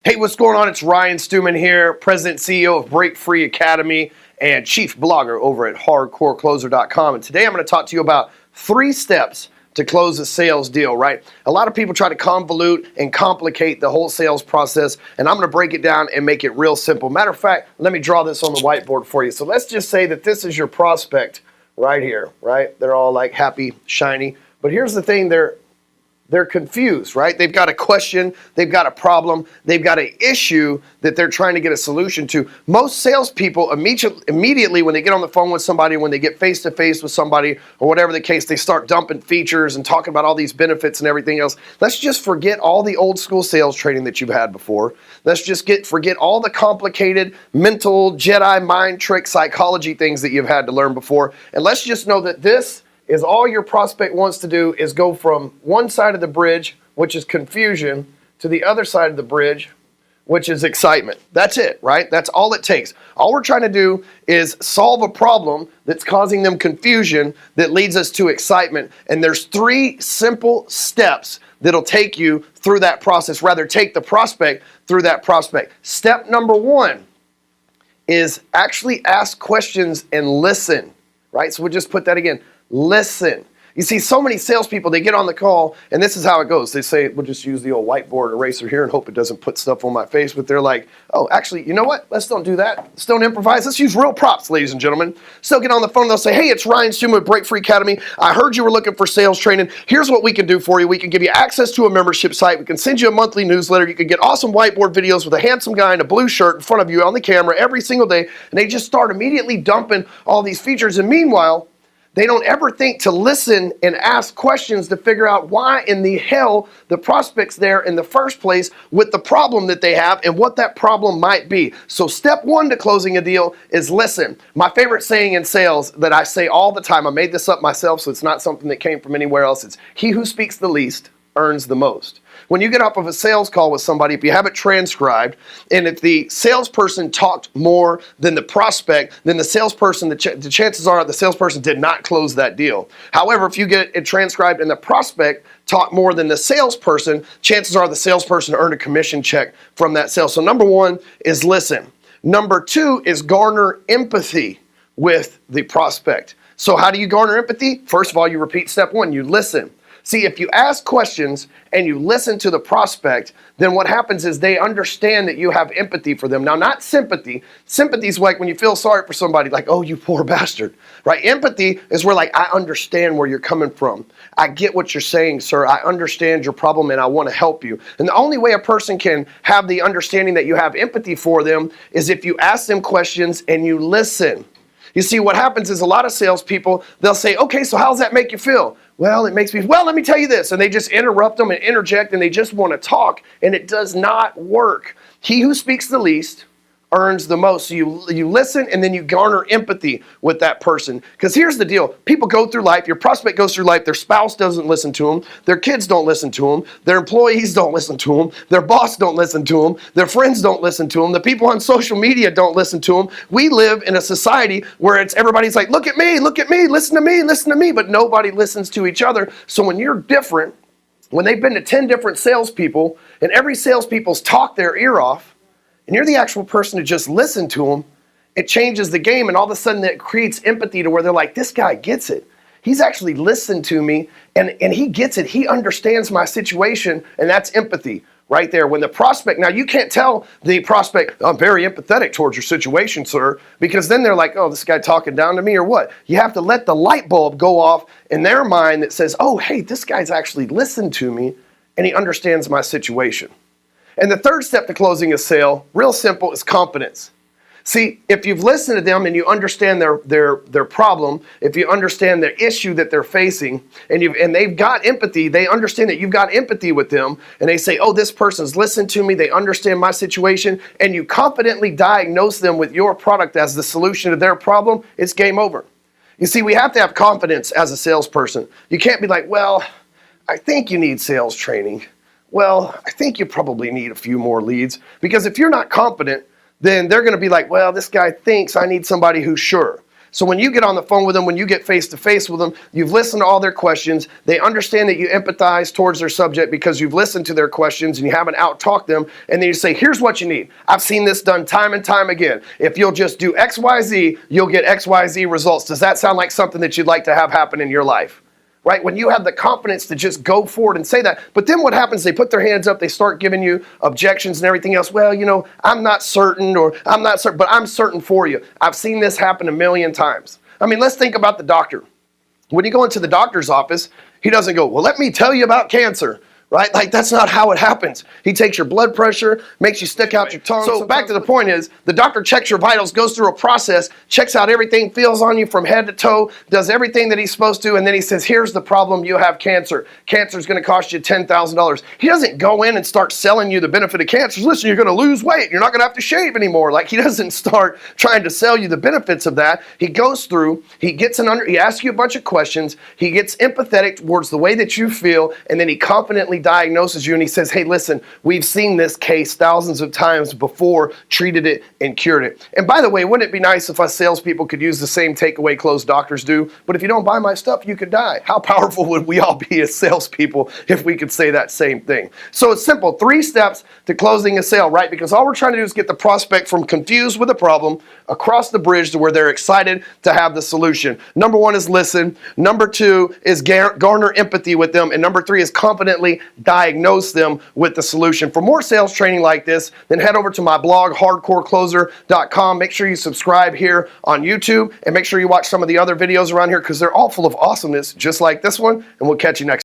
Hey, what's going on? It's Ryan Stewman here, President and CEO of Break Free Academy and Chief Blogger over at HardcoreCloser.com. And today I'm going to talk to you about 3 steps to close a sales deal, right? A lot of people try to convolute and complicate the whole sales process, and I'm going to break it down and make it real simple. Matter of fact, let me draw this on the whiteboard for you. So let's just say that this is your prospect right here, right? They're all like happy, shiny. But here's the thing, they're confused, right? They've got a question, they've got a problem, they've got an issue that they're trying to get a solution to. Most salespeople immediately when they get on the phone with somebody, when they get face-to-face with somebody, or whatever the case, they start dumping features and talking about all these benefits and everything else. Let's just forget all the old school sales training that you've had before. Let's just forget all the complicated mental Jedi mind trick psychology things that you've had to learn before. And let's just know that this is all your prospect wants to do is go from one side of the bridge, which is confusion, to the other side of the bridge, which is excitement. That's it, right? That's all it takes. All we're trying to do is solve a problem that's causing them confusion that leads us to excitement. And there's 3 simple steps that'll take you through that process, rather take the prospect through that prospect. Step number 1 is actually ask questions and listen, right? So we'll just put that again. Listen. You see, so many salespeople, they get on the call, and this is how it goes. They say, we'll just use the old whiteboard eraser here and hope it doesn't put stuff on my face. But they're like, oh, actually, you know what? Let's don't do that. Let's don't improvise. Let's use real props, ladies and gentlemen. So get on the phone, and they'll say, hey, it's Ryan Stewman with Break Free Academy. I heard you were looking for sales training. Here's what we can do for you. We can give you access to a membership site. We can send you a monthly newsletter. You can get awesome whiteboard videos with a handsome guy in a blue shirt in front of you on the camera every single day. And they just start immediately dumping all these features. And meanwhile, they don't ever think to listen and ask questions to figure out why in the hell the prospect's there in the first place with the problem that they have and what that problem might be. So step 1 to closing a deal is listen. My favorite saying in sales that I say all the time, I made this up myself, so it's not something that came from anywhere else. It's he who speaks the least earns the most. When you get off of a sales call with somebody, if you have it transcribed, and if the salesperson talked more than the prospect, then the salesperson, the chances are the salesperson did not close that deal. However, if you get it transcribed and the prospect talked more than the salesperson, chances are the salesperson earned a commission check from that sale. So number 1 is listen. Number 2 is garner empathy with the prospect. So how do you garner empathy? First of all, you repeat step 1, you listen. See, if you ask questions and you listen to the prospect, then what happens is they understand that you have empathy for them. Now, not sympathy. Sympathy is like when you feel sorry for somebody, like, oh, you poor bastard, right? Empathy is where, like, I understand where you're coming from. I get what you're saying, sir. I understand your problem and I want to help you. And the only way a person can have the understanding that you have empathy for them is if you ask them questions and you listen. You see, what happens is a lot of salespeople, they'll say, okay, so how does that make you feel? Well, it makes me, well, let me tell you this. And they just interrupt them and interject and they just want to talk, and it does not work. He who speaks the least earns the most. So you listen and then you garner empathy with that person. Because here's the deal. People go through life, your prospect goes through life, their spouse doesn't listen to them, their kids don't listen to them, their employees don't listen to them, their boss don't listen to them, their friends don't listen to them, the people on social media don't listen to them. We live in a society where everybody's like, look at me, listen to me, but nobody listens to each other. So when you're different, when they've been to 10 different salespeople and every salespeople's talked their ear off, and you're the actual person to just listen to them, it changes the game, and all of a sudden it creates empathy to where they're like, this guy gets it. He's actually listened to me, and he gets it. He understands my situation, and that's empathy right there. When the prospect, now you can't tell the prospect, I'm very empathetic towards your situation, sir, because then they're like, oh, this guy talking down to me or what? You have to let the light bulb go off in their mind that says, oh, hey, this guy's actually listened to me, and he understands my situation. And the third step to closing a sale, real simple, is confidence. See, if you've listened to them and you understand their problem, if you understand the issue that they're facing, and they've got empathy, they understand that you've got empathy with them, and they say, oh, this person's listened to me, they understand my situation, and you confidently diagnose them with your product as the solution to their problem, it's game over. You see, we have to have confidence as a salesperson. You can't be like, well, I think you need sales training. Well, I think you probably need a few more leads. Because if you're not confident, then they're going to be like, well, this guy thinks I need somebody who's sure. So when you get on the phone with them, when you get face-to-face with them, you've listened to all their questions. They understand that you empathize towards their subject because you've listened to their questions and you haven't out-talked them. And then you say, here's what you need. I've seen this done time and time again. If you'll just do X, Y, Z, you'll get X, Y, Z results. Does that sound like something that you'd like to have happen in your life? Right? When you have the confidence to just go forward and say that. But then what happens? They put their hands up, they start giving you objections and everything else. Well, you know, I'm not certain, or I'm not certain, but I'm certain for you. I've seen this happen a million times. I mean, let's think about the doctor. When you go into the doctor's office, he doesn't go, well, let me tell you about cancer. Right? Like, that's not how it happens. He takes your blood pressure, makes you stick out your tongue. So back to the point is, the doctor checks your vitals, goes through a process, checks out everything, feels on you from head to toe, does everything that he's supposed to, and then he says, here's the problem, you have cancer. Cancer is going to cost you $10,000. He doesn't go in and start selling you the benefit of cancer. Listen, you're going to lose weight. You're not going to have to shave anymore. Like, he doesn't start trying to sell you the benefits of that. He goes through, he asks you a bunch of questions, he gets empathetic towards the way that you feel, and then he confidently diagnoses you and he says, hey, listen, we've seen this case thousands of times before, treated it and cured it. And by the way, wouldn't it be nice if us salespeople could use the same takeaway clothes doctors do? But if you don't buy my stuff, you could die. How powerful would we all be as salespeople if we could say that same thing? So it's simple. 3 steps to closing a sale, right? Because all we're trying to do is get the prospect from confused with a problem across the bridge to where they're excited to have the solution. Number 1 is listen. Number 2 is garner empathy with them. And number 3 is confidently diagnose them with the solution. For more sales training like this, then head over to my blog, hardcorecloser.com. Make sure you subscribe here on YouTube and make sure you watch some of the other videos around here because they're all full of awesomeness just like this one. And we'll catch you next time.